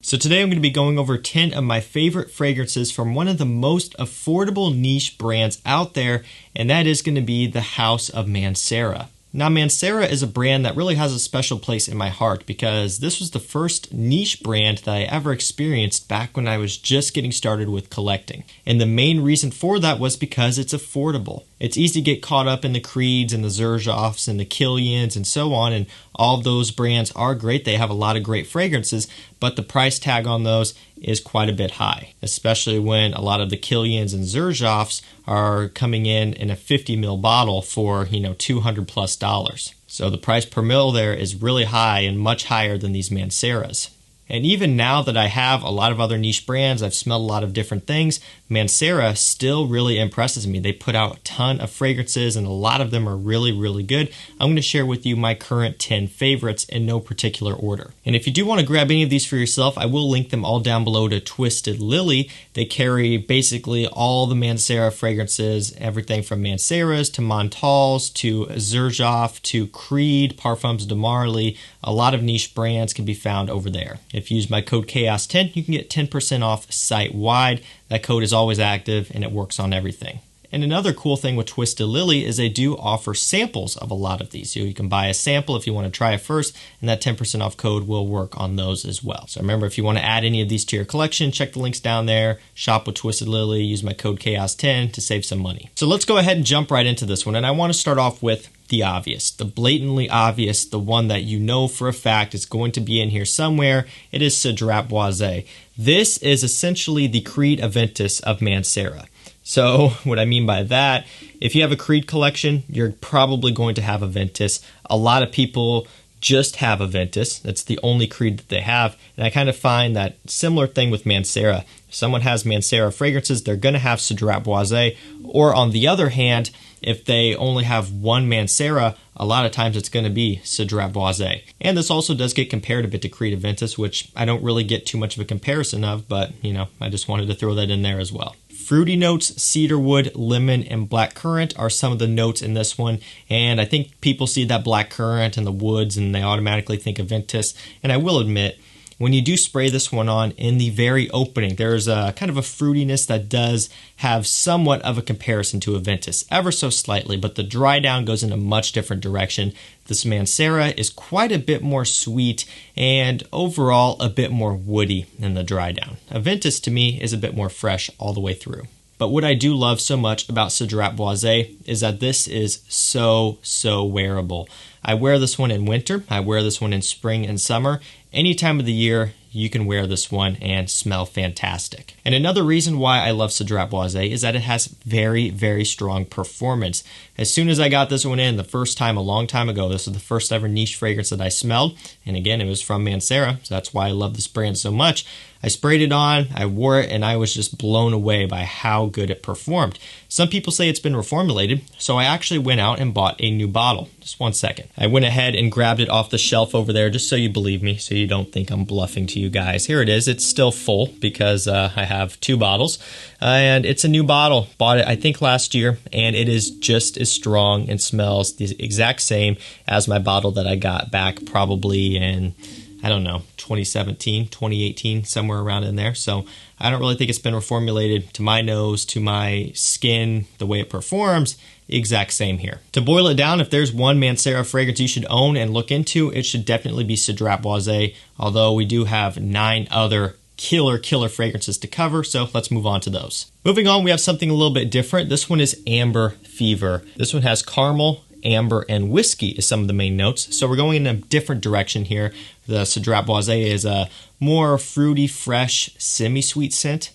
So today I'm going to be going over 10 of my favorite fragrances from one of the most affordable niche brands out there, and that is going to be the House of Mancera. Now, Mancera is a brand that really has a special place in my heart because this was the first niche brand that I ever experienced back when I was just getting started with collecting. And the main reason for that was because it's affordable. It's easy to get caught up in the Creeds and the Xerjoffs and the Kilians and so on, and all of those brands are great. They have a lot of great fragrances, but the price tag on those is quite a bit high, especially when a lot of the Kilians and Xerjoffs are coming in a 50 ml bottle for, $200+. So the price per mil there is really high and much higher than these Manceras. And even now that I have a lot of other niche brands, I've smelled a lot of different things, Mancera still really impresses me. They put out a ton of fragrances and a lot of them are really, really good. I'm going to share with you my current 10 favorites in no particular order. And if you do want to grab any of these for yourself, I will link them all down below to Twisted Lily. They carry basically all the Mancera fragrances, everything from Manceras to Montals to Xerjoff to Creed, Parfums de Marly. A lot of niche brands can be found over there. If you use my code CHAOS10, you can get 10% off site-wide. That code is always active and it works on everything. And another cool thing with Twisted Lily is they do offer samples of a lot of these. So you can buy a sample if you want to try it first, and that 10% off code will work on those as well. So remember, if you want to add any of these to your collection, check the links down there, shop with Twisted Lily, use my code CHAOS10 to save some money. So let's go ahead and jump right into this one. And I want to start off with the obvious, the blatantly obvious, the one that you know for a fact is going to be in here somewhere. It is Cedrat Boise. This is essentially the Creed Aventus of Mancera. So what I mean by that, if you have a Creed collection, you're probably going to have Aventus. A lot of people just have Aventus. That's the only Creed that they have. And I kind of find that similar thing with Mancera. If someone has Mancera fragrances, they're going to have Cedrat Boise. Or on the other hand, if they only have one Mancera, a lot of times it's going to be Cedrat Boise. And this also does get compared a bit to Creed Aventus, which I don't really get too much of a comparison of, but I just wanted to throw that in there as well. Fruity notes, cedarwood, lemon, and blackcurrant are some of the notes in this one. And I think people see that blackcurrant and the woods and they automatically think Aventus. And I will admit, when you do spray this one on in the very opening, there's a kind of a fruitiness that does have somewhat of a comparison to Aventus, ever so slightly, but the dry down goes in a much different direction. This Mancera is quite a bit more sweet and overall a bit more woody than the dry down. Aventus to me is a bit more fresh all the way through. But what I do love so much about Cedrat Boise is that this is so wearable. I wear this one in winter, I wear this one in spring and summer. Any time of the year, you can wear this one and smell fantastic. And another reason why I love Cedrat Boise is that it has very strong performance. As soon as I got this one in the first time a long time ago, this was the first ever niche fragrance that I smelled. And again, it was from Mancera, so that's why I love this brand so much. I sprayed it on, I wore it, and I was just blown away by how good it performed. Some people say it's been reformulated, so I actually went out and bought a new bottle. Just one second. I went ahead and grabbed it off the shelf over there just so you believe me, so you don't think I'm bluffing to you guys. Here it is. It's still full because I have 2 bottles, and it's a new bottle. Bought it, I think, last year, and it is just as strong and smells the exact same as my bottle that I got back probably in, I don't know, 2017, 2018, somewhere around in there. So I don't really think it's been reformulated. To my nose, to my skin, the way it performs, exact same here. To boil it down, if there's one Mancera fragrance you should own and look into, it should definitely be Cedrat Boise, although we do have 9 other killer fragrances to cover, so let's move on to those. Moving on, we have something a little bit different. This one is Amber Fever. This one has caramel, amber, and whiskey is some of the main notes. So we're going in a different direction here. The Cedrat Boisi is a more fruity, fresh, semi-sweet scent.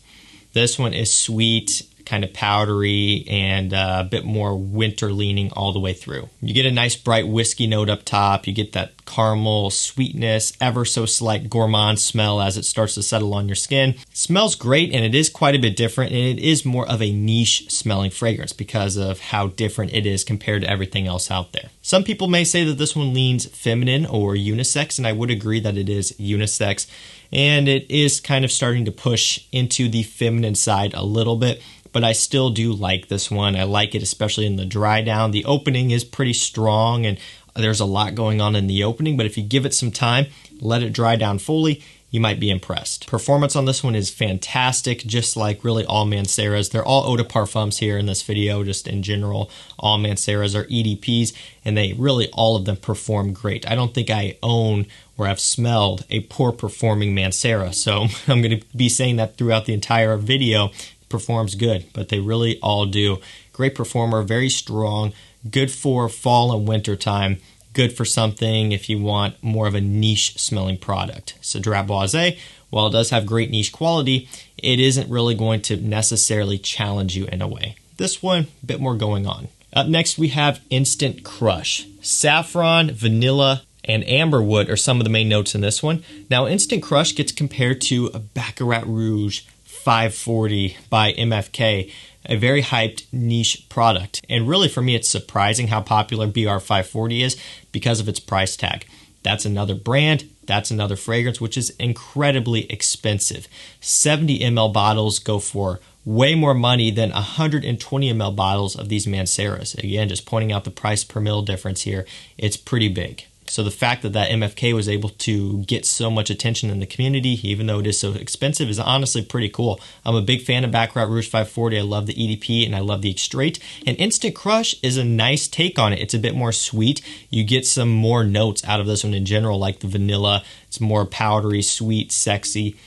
This one is sweet, kind of powdery, and a bit more winter leaning all the way through. You get a nice bright whiskey note up top. You get that caramel sweetness, ever so slight gourmand smell as it starts to settle on your skin. It smells great, and it is quite a bit different, and it is more of a niche smelling fragrance because of how different it is compared to everything else out there. Some people may say that this one leans feminine or unisex, and I would agree that it is unisex, and it is kind of starting to push into the feminine side a little bit. But I still do like this one. I like it especially in the dry down. The opening is pretty strong and there's a lot going on in the opening, but if you give it some time, let it dry down fully, you might be impressed. Performance on this one is fantastic, just like really all Manceras. They're all eau de parfums here in this video, just in general. All Manceras are EDPs, and they really, all of them perform great. I don't think I own or have smelled a poor performing Mancera, so I'm going to be saying that throughout the entire video. It performs good, but they really all do. Great performer, very strong, good for fall and winter time. Good for something if you want more of a niche smelling product. Cedrat Boise, while it does have great niche quality, it isn't really going to necessarily challenge you in a way. This one, a bit more going on. Up next, we have Instant Crush. Saffron, vanilla, and amberwood are some of the main notes in this one. Now, Instant Crush gets compared to a Baccarat Rouge 540 by MFK, a very hyped niche product. And really for me, it's surprising how popular BR540 is because of its price tag. That's another brand, that's another fragrance, which is incredibly expensive. 70 ml bottles go for way more money than 120 ml bottles of these Manceras. Again, just pointing out the price per mil difference here, it's pretty big. So the fact that MFK was able to get so much attention in the community, even though it is so expensive, is honestly pretty cool. I'm a big fan of Baccarat Rouge 540. I love the EDP and I love the Extrait. And Instant Crush is a nice take on it. It's a bit more sweet. You get some more notes out of this one in general, like the vanilla. It's more powdery, sweet, sexy.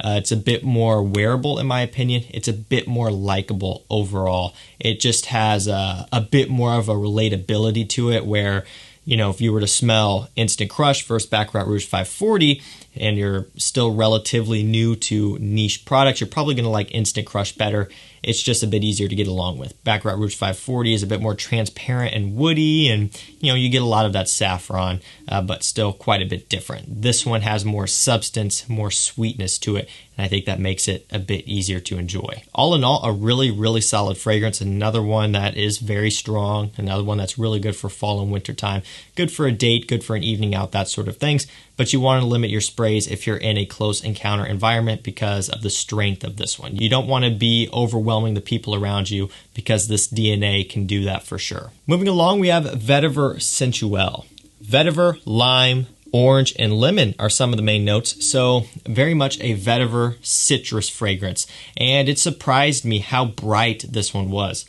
It's a bit more wearable in my opinion. It's a bit more likable overall. It just has a bit more of a relatability to it where, you know, if you were to smell Instant Crush versus Baccarat Rouge 540 and you're still relatively new to niche products, you're probably going to like Instant Crush better. It's just a bit easier to get along with. Baccarat Rouge 540 is a bit more transparent and woody, and you know, you get a lot of that saffron, but still quite a bit different. This one has more substance, more sweetness to it, and I think that makes it a bit easier to enjoy. All in all, a really, really solid fragrance. Another one that is very strong, another one that's really good for fall and winter time. Good for a date, good for an evening out, that sort of things. But you want to limit your sprays if you're in a close encounter environment because of the strength of this one. You don't want to be overwhelming the people around you because this DNA can do that for sure. Moving along, we have Vetiver Sensuel. Vetiver, lime, orange, and lemon are some of the main notes, so very much a vetiver citrus fragrance. And it surprised me how bright this one was.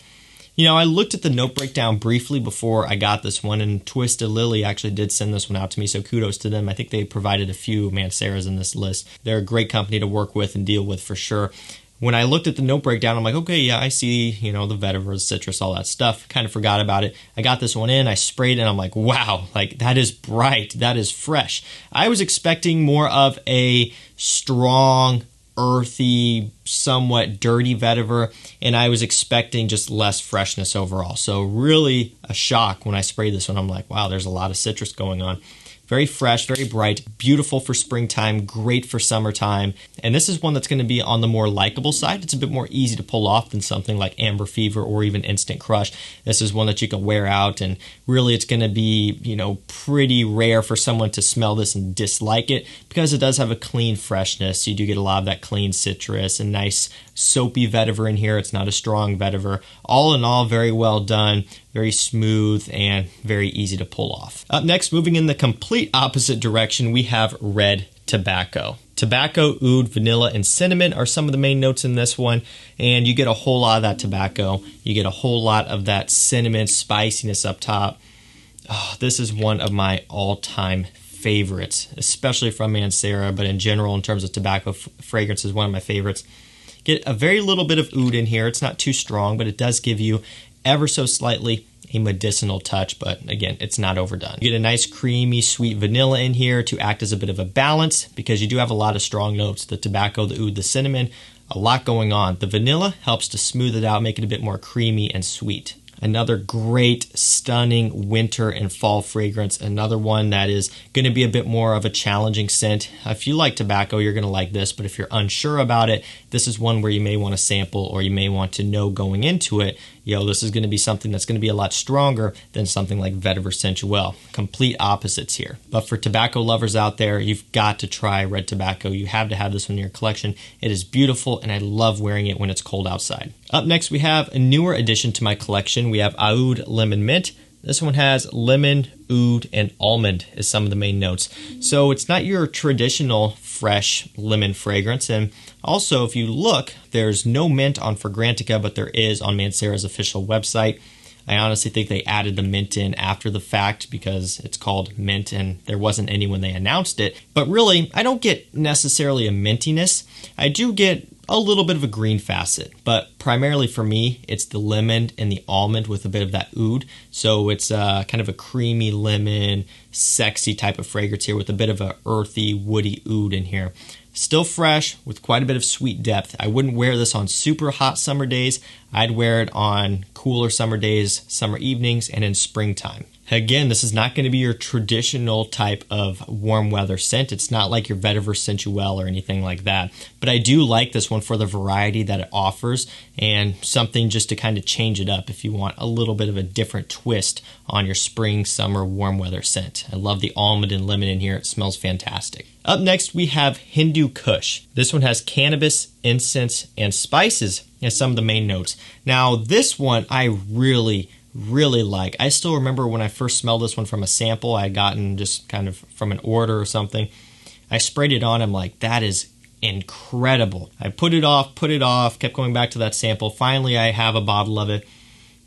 You know, I looked at the note breakdown briefly before I got this one, and Twisted Lily actually did send this one out to me, so kudos to them. I think they provided a few Manceras in this list. They're a great company to work with and deal with for sure. When I looked at the note breakdown, I'm like, okay, yeah, I see, you know, the vetiver, citrus, all that stuff. Kind of forgot about it. I got this one in, I sprayed it, and I'm like, wow, like that is bright, that is fresh. I was expecting more of a strong, earthy, somewhat dirty vetiver, and I was expecting just less freshness overall. So really a shock when I sprayed this one. I'm like, wow, there's a lot of citrus going on. Very fresh, very bright, beautiful for springtime, great for summertime. And this is one that's going to be on the more likable side. It's a bit more easy to pull off than something like Amber Fever or even Instant Crush. This is one that you can wear out, and really it's going to be, you know, pretty rare for someone to smell this and dislike it because it does have a clean freshness. You do get a lot of that clean citrus and nice soapy vetiver in here. It's not a strong vetiver. All in all, very well done, very smooth, and very easy to pull off. Up next, moving in the complete opposite direction, we have red tobacco. Tobacco, oud, vanilla, and cinnamon are some of the main notes in this one, and you get a whole lot of that tobacco. You get a whole lot of that cinnamon spiciness up top. Oh, this is one of my all-time favorites, especially from Mancera, but in general, in terms of tobacco fragrance, is one of my favorites. Get a very little bit of oud in here. It's not too strong, but it does give you ever so slightly a medicinal touch, but again, it's not overdone. You get a nice creamy sweet vanilla in here to act as a bit of a balance because you do have a lot of strong notes, the tobacco, the oud, the cinnamon, a lot going on. The vanilla helps to smooth it out, make it a bit more creamy and sweet. Another great, stunning winter and fall fragrance. Another one that is going to be a bit more of a challenging scent. If you like tobacco, you're going to like this, but if you're unsure about it, this is one where you may want to sample or you may want to know going into it, this is going to be something that's going to be a lot stronger than something like Vetiver Sensuel. Complete opposites here. But for tobacco lovers out there, you've got to try red tobacco. You have to have this one in your collection. It is beautiful, and I love wearing it when it's cold outside. Up next, we have a newer addition to my collection. We have Aoud Lemon Mint. This one has lemon, oud, and almond as some of the main notes. So it's not your traditional fresh lemon fragrance. And also, if you look, there's no mint on Fragrantica, but there is on Mancera's official website. I honestly think they added the mint in after the fact because it's called mint and there wasn't any when they announced it. But really, I don't get necessarily a mintiness. I do get a little bit of a green facet, but primarily for me, it's the lemon and the almond with a bit of that oud. So it's kind of a creamy lemon, sexy type of fragrance here with a bit of a earthy, woody oud in here. Still fresh with quite a bit of sweet depth. I wouldn't wear this on super hot summer days. I'd wear it on cooler summer days, summer evenings, and in springtime. Again, this is not going to be your traditional type of warm weather scent. It's not like your Vetiver Sensuel or anything like that. But I do like this one for the variety that it offers and something just to kind of change it up if you want a little bit of a different twist on your spring, summer, warm weather scent. I love the almond and lemon in here. It smells fantastic. Up next, we have Hindu Kush. This one has cannabis, incense, and spices as some of the main notes. Now, this one I really like. I still remember when I first smelled this one from a sample I had gotten just kind of from an order or something. I sprayed it on. I'm like, that is incredible. I put it off, kept going back to that sample. Finally, I have a bottle of it,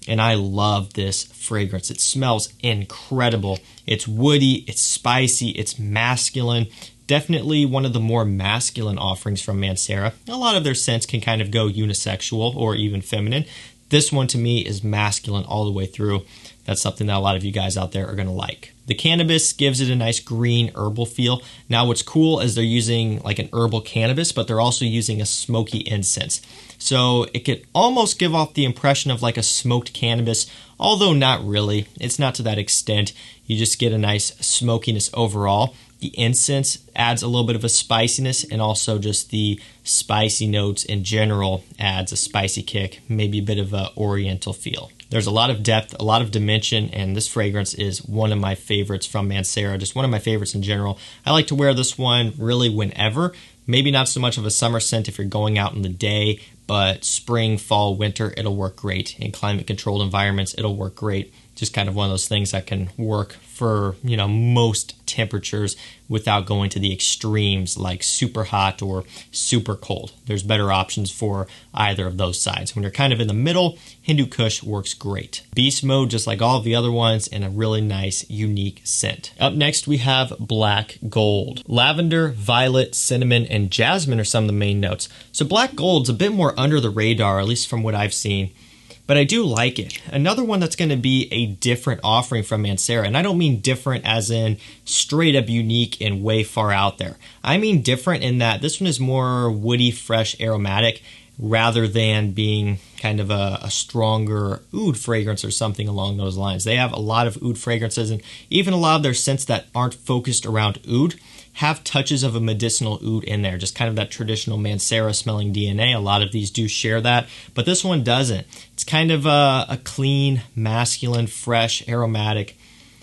and I love this fragrance. It smells incredible. It's woody, it's spicy, it's masculine. Definitely one of the more masculine offerings from Mancera. A lot of their scents can kind of go unisexual or even feminine. This one to me is masculine all the way through. That's something that a lot of you guys out there are going to like. The cannabis gives it a nice green herbal feel. Now what's cool is they're using like an herbal cannabis, but they're also using a smoky incense. So it could almost give off the impression of like a smoked cannabis, although not really. It's not to that extent. You just get a nice smokiness overall. The incense adds a little bit of a spiciness, and also just the spicy notes in general adds a spicy kick, maybe a bit of an oriental feel. There's a lot of depth, a lot of dimension, and this fragrance is one of my favorites from Mancera, just one of my favorites in general. I like to wear this one really whenever. Maybe not so much of a summer scent if you're going out in the day, but spring, fall, winter, it'll work great. In climate-controlled environments, it'll work great. Just kind of one of those things that can work for, most temperatures without going to the extremes like super hot or super cold. There's better options for either of those sides. When you're kind of in the middle, Hindu Kush works great. Beast mode, just like all of the other ones, and a really nice, unique scent. Up next, we have Black Gold. Lavender, violet, cinnamon, and jasmine are some of the main notes. So Black Gold's a bit more under the radar, at least from what I've seen. But I do like it. Another one that's going to be a different offering from Mancera, and I don't mean different as in straight up unique and way far out there. I mean different in that this one is more woody, fresh, aromatic, rather than being kind of a stronger oud fragrance or something along those lines. They have a lot of oud fragrances, and even a lot of their scents that aren't focused around oud have touches of a medicinal oud in there, just kind of that traditional Mancera smelling DNA. A lot of these do share that, but this one doesn't. It's kind of a clean, masculine, fresh, aromatic,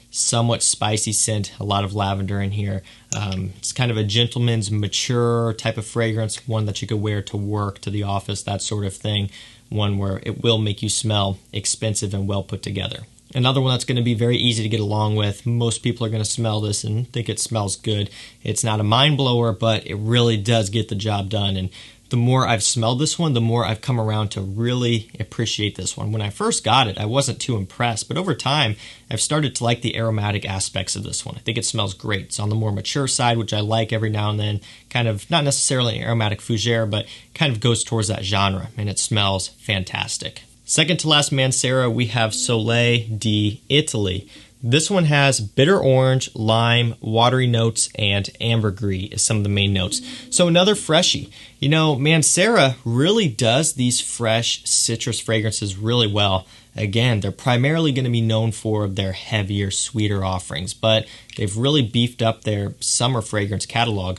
somewhat spicy scent, a lot of lavender in here. It's kind of a gentleman's mature type of fragrance, one that you could wear to work, to the office, that sort of thing. One where it will make you smell expensive and well put together. Another one that's going to be very easy to get along with. Most people are going to smell this and think it smells good. It's not a mind blower, but it really does get the job done. And the more I've smelled this one, the more I've come around to really appreciate this one. When I first got it, I wasn't too impressed, but over time, I've started to like the aromatic aspects of this one. I think it smells great. It's on the more mature side, which I like every now and then. Kind of, not necessarily an aromatic fougere, but kind of goes towards that genre, and it smells fantastic. Second to last Mancera, we have Soleil D'Italie. This one has bitter orange, lime, watery notes, and ambergris as some of the main notes. So another freshie. Mancera really does these fresh citrus fragrances really well. Again, they're primarily going to be known for their heavier, sweeter offerings, but they've really beefed up their summer fragrance catalog.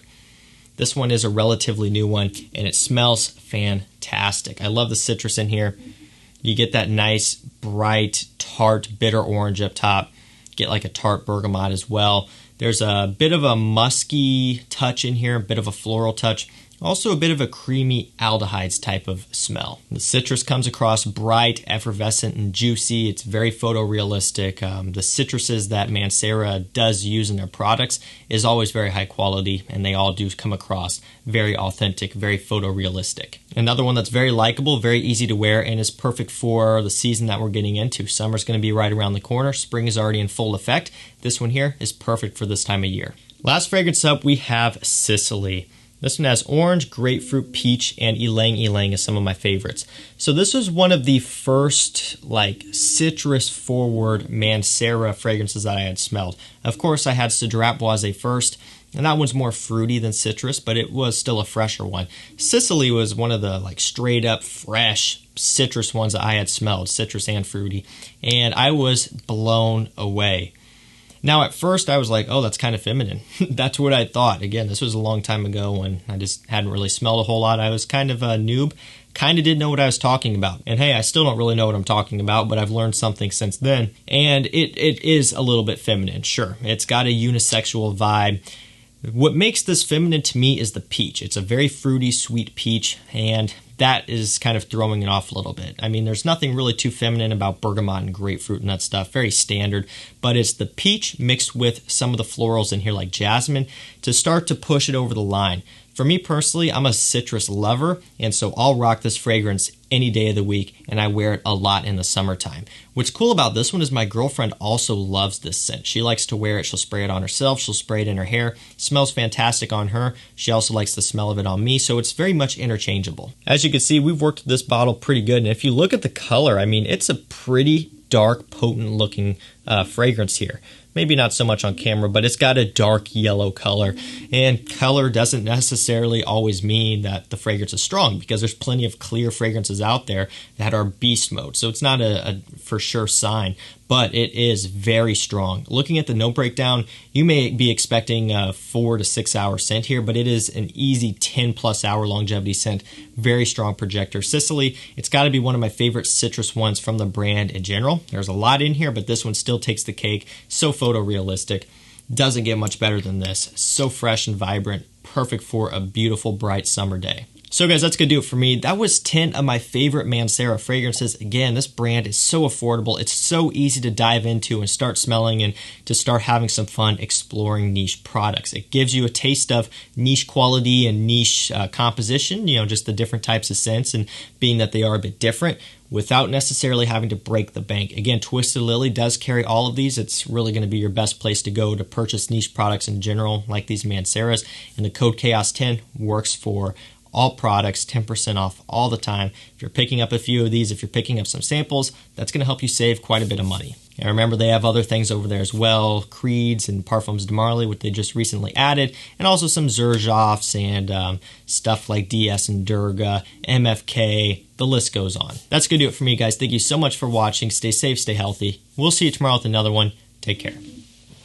This one is a relatively new one, and it smells fantastic. I love the citrus in here. You get that nice, bright, tart, bitter orange up top. Get like a tart bergamot as well. There's a bit of a musky touch in here, a bit of a floral touch. Also a bit of a creamy aldehydes type of smell. The citrus comes across bright, effervescent, and juicy. It's very photorealistic. The citruses that Mancera does use in their products is always very high quality, and they all do come across very authentic, very photorealistic. Another one that's very likable, very easy to wear, and is perfect for the season that we're getting into. Summer's going to be right around the corner. Spring is already in full effect. This one here is perfect for this time of year. Last fragrance up, we have Sicily. This one has orange, grapefruit, peach, and ylang ylang is some of my favorites. So this was one of the first citrus forward Mancera fragrances that I had smelled. Of course, I had Cedrat Boise first, and that one's more fruity than citrus, but it was still a fresher one. Sicily was one of the straight up fresh citrus ones that I had smelled, citrus and fruity, and I was blown away. Now, at first, I was like, oh, that's kind of feminine. That's what I thought. Again, this was a long time ago when I just hadn't really smelled a whole lot. I was kind of a noob, kind of didn't know what I was talking about. And hey, I still don't really know what I'm talking about, but I've learned something since then. And it is a little bit feminine, sure. It's got a unisexual vibe. What makes this feminine to me is the peach. It's a very fruity, sweet peach, and that is kind of throwing it off a little bit. I mean, there's nothing really too feminine about bergamot and grapefruit and that stuff. Very standard, but it's the peach mixed with some of the florals in here like jasmine to start to push it over the line. For me personally, I'm a citrus lover, and so I'll rock this fragrance any day of the week, and I wear it a lot in the summertime. What's cool about this one is my girlfriend also loves this scent. She likes to wear it. She'll spray it on herself. She'll spray it in her hair. It smells fantastic on her. She also likes the smell of it on me, so it's very much interchangeable. As you can see, we've worked with this bottle pretty good, and if you look at the color, I mean, it's a pretty dark, potent looking fragrance here. Maybe not so much on camera, but it's got a dark yellow color. And color doesn't necessarily always mean that the fragrance is strong, because there's plenty of clear fragrances out there that are beast mode. So it's not a for sure sign, but it is very strong. Looking at the note breakdown, you may be expecting a 4 to 6 hour scent here, but it is an easy 10+ hour longevity scent. Very strong projector. Sicily, it's got to be one of my favorite citrus ones from the brand in general. There's a lot in here, but this one still takes the cake. So photorealistic. Doesn't get much better than this. So fresh and vibrant. Perfect for a beautiful, bright summer day. So guys, that's going to do it for me. That was 10 of my favorite Mancera fragrances. Again, this brand is so affordable. It's so easy to dive into and start smelling and to start having some fun exploring niche products. It gives you a taste of niche quality and niche composition, just the different types of scents, and being that they are a bit different without necessarily having to break the bank. Again, Twisted Lily does carry all of these. It's really going to be your best place to go to purchase niche products in general, like these Manceras. And the code CHAOS10 works for all products, 10% off all the time. If you're picking up a few of these, if you're picking up some samples, that's going to help you save quite a bit of money. And remember, they have other things over there as well, Creeds and Parfums de Marly, which they just recently added, and also some Xerjoffs and stuff like DS and Durga, MFK, the list goes on. That's going to do it for me, guys. Thank you so much for watching. Stay safe, stay healthy. We'll see you tomorrow with another one. Take care.